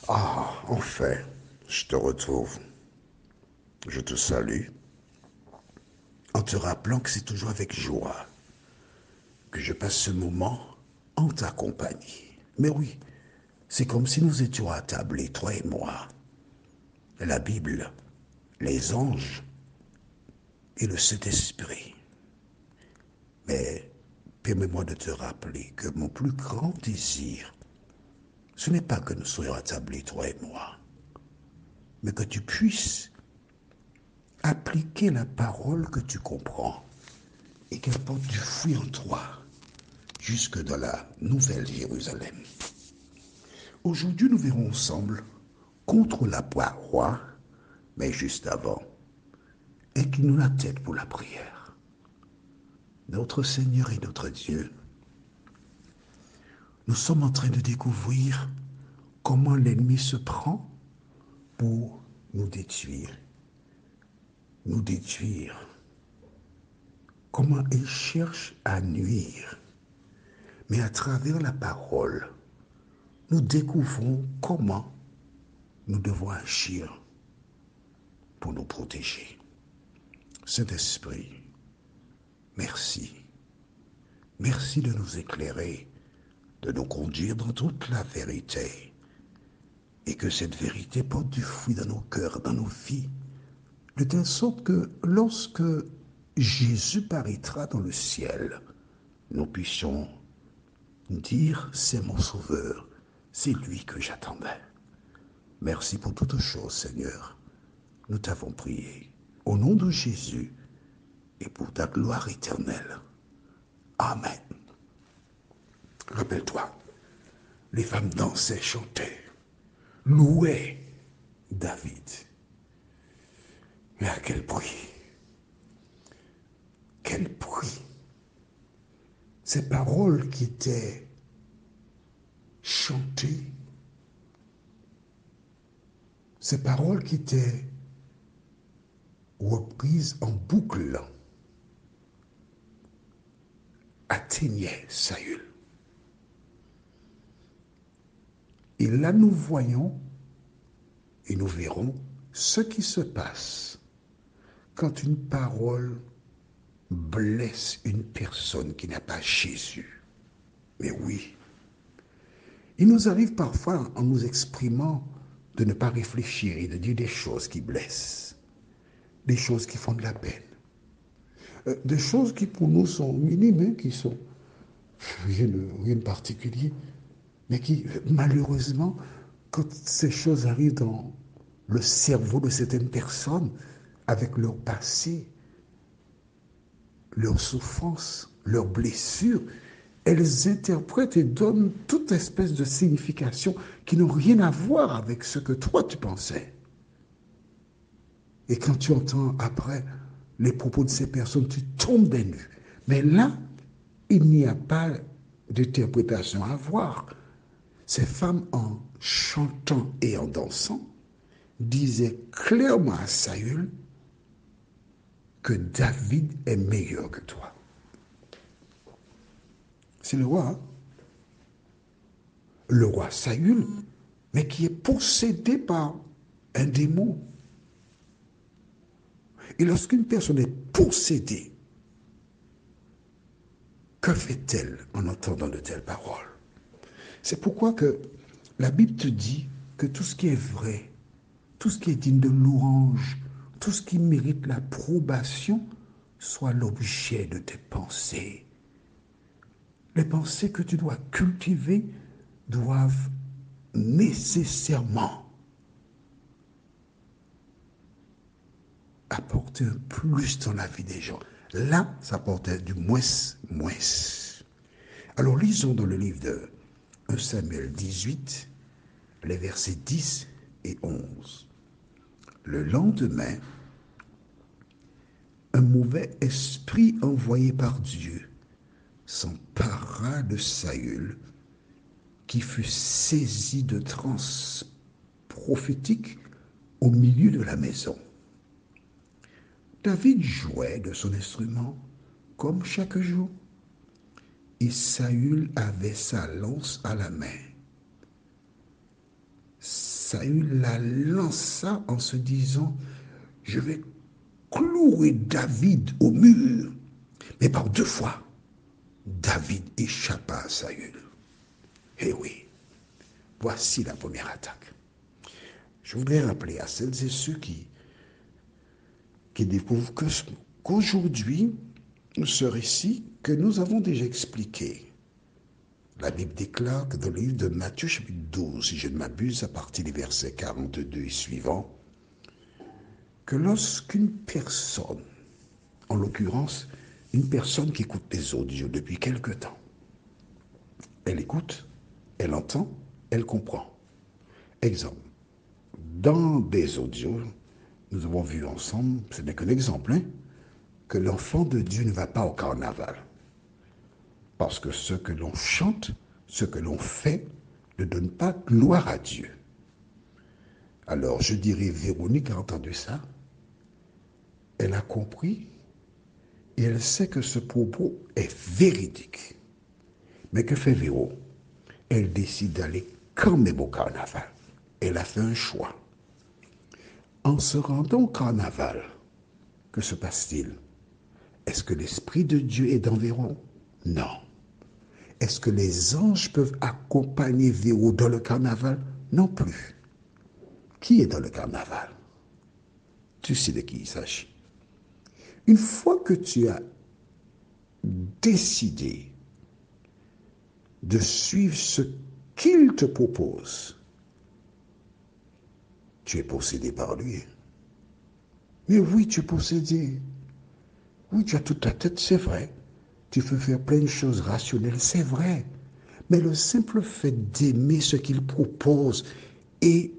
Ah, enfin, je te retrouve. Je te salue en te rappelant que c'est toujours avec joie que je passe ce moment en ta compagnie. Mais oui, c'est comme si nous étions attablés, toi et moi. La Bible, les anges et le Saint-Esprit. Mais permets-moi de te rappeler que mon plus grand désir, ce n'est pas que nous soyons attablés, toi et moi, mais que tu puisses appliquer la parole que tu comprends et qu'elle porte du fruit en toi jusque dans la nouvelle Jérusalem. Aujourd'hui, nous verrons ensemble contre la paroi, mais juste avant, incline-nous la tête pour la prière. Notre Seigneur et notre Dieu, nous sommes en train de découvrir comment l'ennemi se prend pour nous détruire. Nous détruire. Comment il cherche à nuire. Mais à travers la parole, nous découvrons comment nous devons agir pour nous protéger. Saint-Esprit, merci. Merci de nous éclairer, de nous conduire dans toute la vérité. Et que cette vérité porte du fruit dans nos cœurs, dans nos vies. De telle sorte que lorsque Jésus paraîtra dans le ciel, nous puissions dire, c'est mon sauveur, c'est lui que j'attendais. Merci pour toutes choses, Seigneur. Nous t'avons prié. Au nom de Jésus et pour ta gloire éternelle. Amen. Rappelle-toi, les femmes dansaient, chantaient, louaient David. Mais à quel prix? Quel prix? Ces paroles qui étaient chantées, ces paroles qui étaient reprises en boucle, atteignaient Saül. Et là, nous voyons et nous verrons ce qui se passe quand une parole blesse une personne qui n'a pas Jésus. Mais oui, il nous arrive parfois, en nous exprimant, de ne pas réfléchir et de dire des choses qui blessent, des choses qui font de la peine, des choses qui pour nous sont minimes, hein, qui sont rien de particulier, mais qui, malheureusement, quand ces choses arrivent dans le cerveau de certaines personnes, avec leur passé, leurs souffrances, leurs blessures, elles interprètent et donnent toute espèce de signification qui n'ont rien à voir avec ce que toi tu pensais. Et quand tu entends après les propos de ces personnes, tu tombes des nues. Mais là, il n'y a pas d'interprétation à avoir. Ces femmes, en chantant et en dansant, disaient clairement à Saül que David est meilleur que toi. C'est le roi, hein? Le roi Saül, mais qui est possédé par un démon. Et lorsqu'une personne est possédée, que fait-elle en entendant de telles paroles? C'est pourquoi que la Bible te dit que tout ce qui est vrai, tout ce qui est digne de louange, tout ce qui mérite l'approbation, soit l'objet de tes pensées. Les pensées que tu dois cultiver doivent nécessairement apporter un plus dans la vie des gens. Là, ça apportait du moins. Alors lisons dans le livre de 1 Samuel 18, les versets 10 et 11. Le lendemain, un mauvais esprit envoyé par Dieu s'empara de Saül, qui fut saisi de transe prophétique au milieu de la maison. David jouait de son instrument comme chaque jour, et Saül avait sa lance à la main. Saül la lança en se disant, je vais clouer David au mur. Mais par 2 fois, David échappa à Saül. Eh oui, voici la première attaque. Je voudrais rappeler à celles et ceux qui découvrent qu'aujourd'hui, ce récit que nous avons déjà expliqué, la Bible déclare que dans le livre de Matthieu chapitre 12, si je ne m'abuse, à partir des versets 42 et suivants, que lorsqu'une personne, en l'occurrence une personne qui écoute les audios depuis quelque temps, elle écoute, elle entend, elle comprend. Exemple, dans des audios, nous avons vu ensemble, ce n'est qu'un exemple, que l'enfant de Dieu ne va pas au carnaval. Parce que ce que l'on chante, ce que l'on fait, ne donne pas gloire à Dieu. Alors, je dirais, Véronique a entendu ça, elle a compris, et elle sait que ce propos est véridique. Mais que fait Véro? Elle décide d'aller quand même au carnaval. Elle a fait un choix. En se rendant au carnaval, que se passe-t-il? Est-ce que l'Esprit de Dieu est dans Véro? Non. Est-ce que les anges peuvent accompagner Véro dans le carnaval? Non plus. Qui est dans le carnaval? Tu sais de qui il s'agit. Une fois que tu as décidé de suivre ce qu'il te propose, tu es possédé par lui. Mais oui, tu es possédé. Oui, tu as toute ta tête, c'est vrai. Tu peux faire plein de choses rationnelles, c'est vrai. Mais le simple fait d'aimer ce qu'il propose et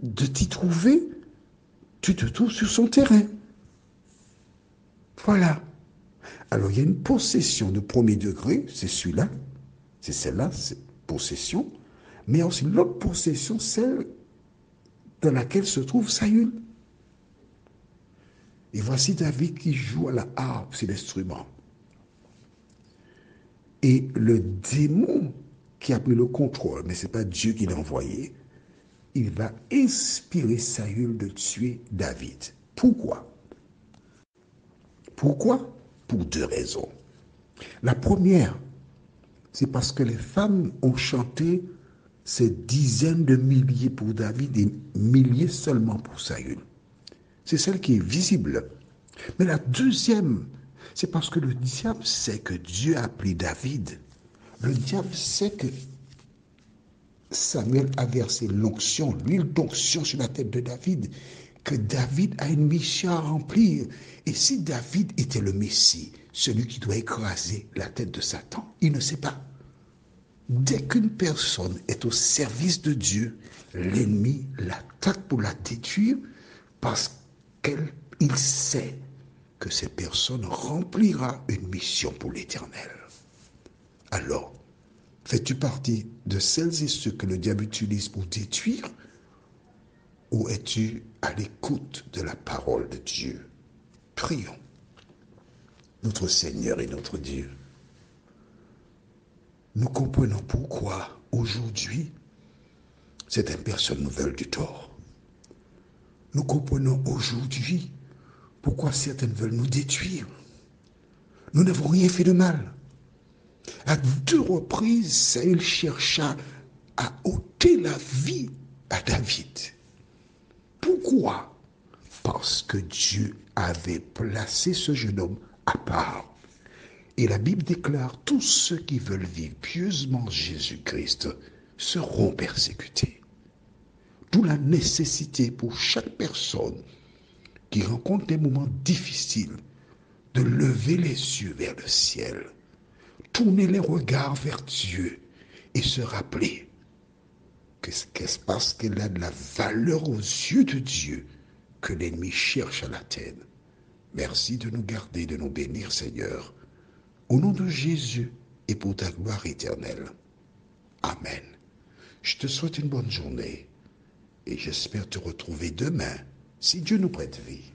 de t'y trouver, tu te trouves sur son terrain. Voilà. Alors, il y a une possession de premier degré, c'est celui-là, c'est celle-là, c'est possession. Mais il y a aussi l'autre possession, celle dans laquelle se trouve Saül. Et voici David qui joue à la harpe, c'est l'instrument. Et le démon qui a pris le contrôle, mais ce n'est pas Dieu qui l'a envoyé, il va inspirer Saül de tuer David. Pourquoi? Pourquoi? Pour 2 raisons. La première, c'est parce que les femmes ont chanté ces dizaines de milliers pour David et milliers seulement pour Saül. C'est celle qui est visible. Mais la deuxième, c'est parce que le diable sait que Dieu a appelé David. Le diable sait que Samuel a versé l'onction, l'huile d'onction sur la tête de David, que David a une mission à remplir. Et si David était le Messie, celui qui doit écraser la tête de Satan, il ne sait pas. Dès qu'une personne est au service de Dieu, l'ennemi l'attaque pour la détruire parce qu'il sait que cette personne remplira une mission pour l'Éternel. Alors, fais-tu partie de celles et ceux que le diable utilise pour détruire, ou es-tu à l'écoute de la parole de Dieu? Prions. Notre Seigneur et notre Dieu, nous comprenons pourquoi aujourd'hui certaines personnes nous veulent du tort. Nous comprenons aujourd'hui pourquoi certaines veulent nous détruire. Nous n'avons rien fait de mal. À 2 reprises, Saül chercha à ôter la vie à David. Pourquoi? Parce que Dieu avait placé ce jeune homme à part. Et la Bible déclare, tous ceux qui veulent vivre pieusement Jésus-Christ seront persécutés. D'où la nécessité pour chaque personne qui rencontre des moments difficiles de lever les yeux vers le ciel, tourner les regards vers Dieu et se rappeler que c'est parce qu'elle a de la valeur aux yeux de Dieu que l'ennemi cherche à l'atteindre. Merci de nous garder, de nous bénir, Seigneur. Au nom de Jésus et pour ta gloire éternelle. Amen. Je te souhaite une bonne journée et j'espère te retrouver demain, si Dieu nous prête vie.